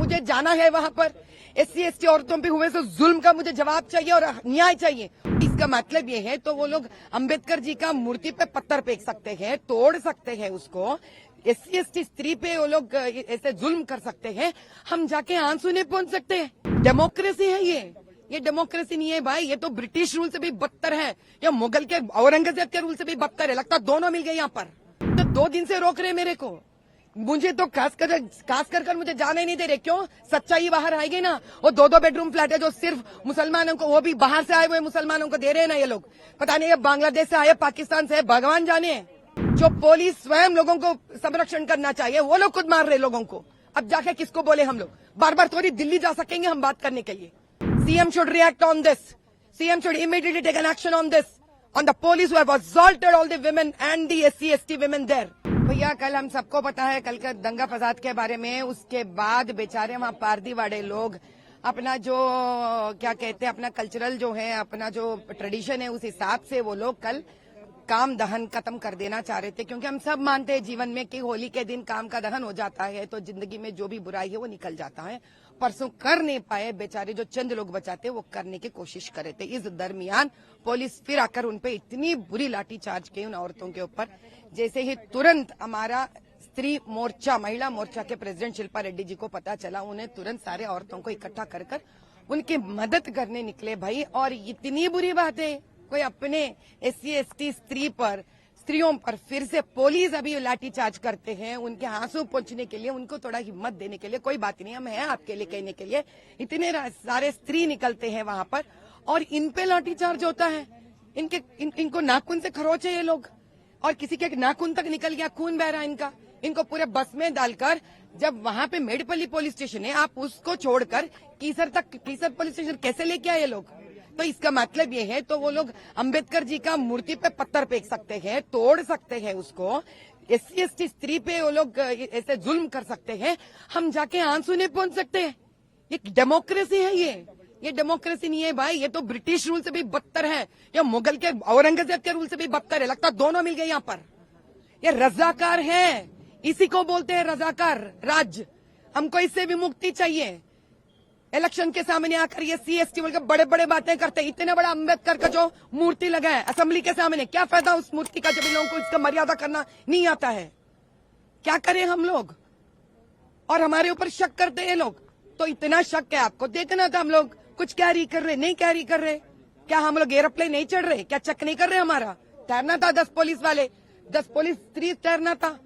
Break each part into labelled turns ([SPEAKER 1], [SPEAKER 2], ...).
[SPEAKER 1] मुझे जाना है वहां पर। SC ST औरतों पे हुए तो जुल्म का मुझे जवाब चाहिए और न्याय चाहिए। इसका मतलब ये है तो वो लोग अंबेडकर जी का मूर्ति पे पत्थर फेंक सकते हैं, तोड़ सकते हैं उसको। SC ST स्त्री पे वो लोग ऐसे जुल्म कर सकते हैं, हम जाके आंसू नहीं पहुंच सकते। डेमोक्रेसी है ये डेमोक्रेसी नहीं है भाई, ये तो ब्रिटिश रूल से भी बदतर है, या मुगल के औरंगजेब के रूल से भी बदतर है। लगता दोनों मिल गए यहाँ पर। तो 2 दिन से रोक रहे मेरे को, मुझे तो खास कर मुझे जाने नहीं दे रहे। क्यों? सच्चाई बाहर आएगी ना। वो 2-2 बेडरूम फ्लैट है जो सिर्फ मुसलमानों को, वो भी बाहर से आए हुए मुसलमानों को दे रहे हैं ना ये लोग। पता नहीं ये बांग्लादेश से आए, पाकिस्तान से, भगवान जाने। जो पुलिस स्वयं लोगों को संरक्षण करना चाहिए वो लोग खुद मार रहे लोगों को। अब जाके किसको बोले हम लोग? बार बार थोड़ी दिल्ली जा सकेंगे हम बात करने के लिए। CM should react on this. CM should immediately take an action on this, on the police who have assaulted all the women and the SC ST women there. भैया कल हम सबको पता है कल का दंगा फसाद के बारे में। उसके बाद बेचारे वहाँ पारदी वाले लोग अपना जो क्या कहते हैं, अपना कल्चरल जो है, अपना जो ट्रेडिशन है, उस हिसाब से वो लोग कल काम दहन खत्म कर देना चाह रहे थे। क्योंकि हम सब मानते हैं जीवन में कि होली के दिन काम का दहन हो जाता है तो जिंदगी में जो भी बुराई है वो निकल जाता है। परसों कर नहीं पाए बेचारे, जो चंद लोग बचाते वो करने की कोशिश कर रहे थे। इस दरमियान पुलिस फिर आकर उनपे इतनी बुरी लाठीचार्ज की उन औरतों के ऊपर, जैसे ही तुरंत हमारा स्त्री मोर्चा, महिला मोर्चा के प्रेसिडेंट शिल्पा रेड्डी जी को पता चला, उन्हें तुरंत सारे औरतों को इकट्ठा कर उनकी मदद करने निकले भाई। और इतनी बुरी बात है, कोई अपने SC ST स्त्रियों पर फिर से पुलिस अभी लाठीचार्ज करते हैं, उनके आंसू पहुंचने के लिए, उनको थोड़ा हिम्मत देने के लिए। कोई बात नहीं, हम हैं आपके लिए कहने के लिए। इतने सारे स्त्री निकलते हैं वहां पर और इन पे लाठीचार्ज होता है। इनको नाखून से खरोचे ये लोग, और किसी के नाखून तक निकल गया, खून बह रहा है इनका। इनको पूरे बस में डालकर, जब वहां पे मेडपल्ली पुलिस स्टेशन है, आप उसको छोड़कर कीसर पुलिस स्टेशन कैसे लेके आए ये लोग? तो इसका मतलब ये है तो वो लोग अंबेडकर जी का मूर्ति पे पत्थर फेंक सकते हैं, तोड़ सकते हैं उसको। SC ST स्त्री पे वो लोग ऐसे जुल्म कर सकते हैं, हम जाके आंसू नहीं पहुंच सकते। ये डेमोक्रेसी है ये डेमोक्रेसी नहीं है भाई, ये तो ब्रिटिश रूल से भी बदतर है, या मुगल के औरंगजेब के रूल से भी बदतर है। लगता दोनों मिल गए यहाँ पर। ये रजाकार है, इसी को बोलते हैं रजाकार राज। हमको इससे भी मुक्ति चाहिए। इलेक्शन के सामने आकर ये CST बोल के बड़े बड़े बातें करते हैं। इतने बड़ा अंबेडकर का जो मूर्ति लगा है असेंबली के सामने, क्या फायदा उस मूर्ति का जब इन लोगों को इसका मर्यादा करना नहीं आता है? क्या करें हम लोग? और हमारे ऊपर शक करते हैं लोग। तो इतना शक है आपको, देखना था हम लोग कुछ कैरी कर रहे, नहीं कैरी कर रहे। क्या हम लोग एरोप्लेन नहीं चढ़ रहे? क्या चेक नहीं कर रहे? हमारा तैरना था 10 पुलिस वाले, 10 पुलिस स्त्री तैरना था।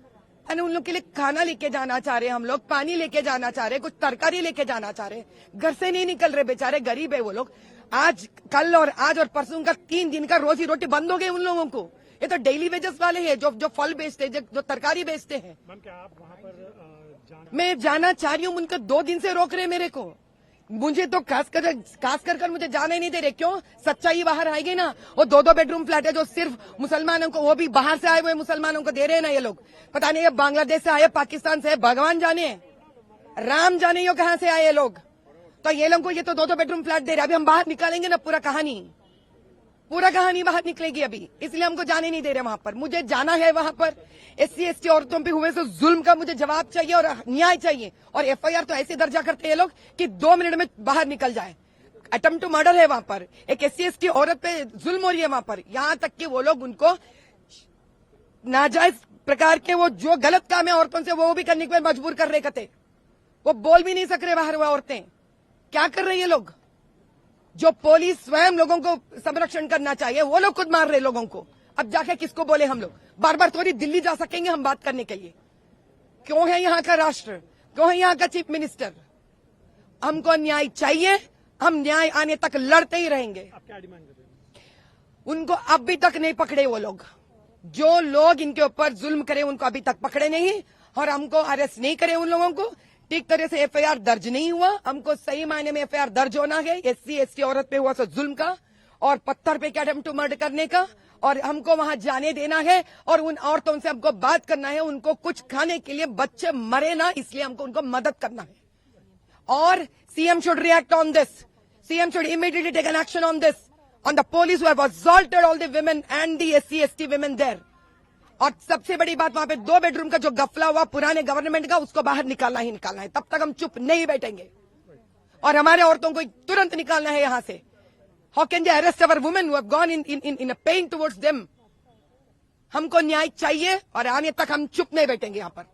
[SPEAKER 1] और उन लोग के लिए खाना लेके जाना चाह रहे, हम लोग पानी लेके जाना चाह रहे, कुछ तरकारी लेके जाना चाह रहे, घर से नहीं निकल रहे, बेचारे गरीब है वो लोग। आज कल और परसों का 3 दिन का रोजी रोटी बंद हो गई उन लोगों को। ये तो डेली वेजेस वाले हैं, जो फल बेचते हैं, जो तरकारी बेचते हैं।
[SPEAKER 2] क्या आप वहाँ पर
[SPEAKER 1] मैं जाना चाह रही हूँ, उनका 2 दिन से रोक रहे मेरे को। मुझे तो खास कर मुझे जाने नहीं दे रहे। क्यों? सच्चाई बाहर आएगी ना। वो 2-2 बेडरूम फ्लैट है जो सिर्फ मुसलमानों को, वो भी बाहर से आए हुए मुसलमानों को दे रहे हैं ना ये लोग। पता नहीं ये बांग्लादेश से आए, पाकिस्तान से, भगवान जाने, राम जाने यो कहां से आए ये लोग। तो ये लोग को ये तो 2-2 बेडरूम फ्लैट दे रहे। अभी हम बाहर निकालेंगे ना पूरा कहानी बाहर निकलेगी अभी, इसलिए हमको जाने नहीं दे रहे वहां पर। मुझे जाना है वहां पर। SC ST औरतों पे हुए तो जुल्म का मुझे जवाब चाहिए और न्याय चाहिए। और FIR तो ऐसे दर्जा करते हैं लोग कि 2 मिनट में बाहर निकल जाए। अटेम्प्ट टू मर्डर है वहां पर, एक SC ST औरत पे जुल्म हो रही है वहां पर। यहां तक कि वो लोग उनको नाजायज प्रकार के वो जो गलत काम है औरतों से वो भी करने के लिए मजबूर कर रहे कहते। वो बोल भी नहीं सक रहे बाहर, वो औरतें क्या कर रही है लोग। जो पुलिस स्वयं लोगों को संरक्षण करना चाहिए वो लोग खुद मार रहे लोगों को। अब जाके किसको बोले हम लोग? बार बार थोड़ी दिल्ली जा सकेंगे हम बात करने के लिए। क्यों है यहाँ का राष्ट्र, क्यों है यहाँ का चीफ मिनिस्टर? हमको न्याय चाहिए, हम न्याय आने तक लड़ते ही रहेंगे।
[SPEAKER 2] आप क्या डिमांड कर रहे हैं?
[SPEAKER 1] उनको अभी तक नहीं पकड़े वो लोग, जो लोग इनके ऊपर जुल्म करे उनको अभी तक पकड़े नहीं, और हमको अरेस्ट नहीं करे उन लोगों को। ठीक तरह से FIR दर्ज नहीं हुआ, हमको सही मायने में FIR दर्ज होना है। SC ST औरत पे हुआ सो जुल्म का और पत्थर पे अटेम्प्ट टू मर्डर करने का, और हमको वहां जाने देना है। और उन औरतों से हमको बात करना है, उनको कुछ खाने के लिए, बच्चे मरे ना इसलिए हमको उनको मदद करना है। और CM should react on this. CM should immediately take an action on this, on the police who have assaulted all the women and the SC ST women there. और सबसे बड़ी बात, वहां पे 2 बेडरूम का जो गफला हुआ पुराने गवर्नमेंट का, उसको बाहर निकालना ही निकालना है। तब तक हम चुप नहीं बैठेंगे और हमारे औरतों को तुरंत निकालना है यहां से। How can they arrest our women who have gone in a pen towards them? हमको न्याय चाहिए और आने तक हम चुप नहीं बैठेंगे यहां पर।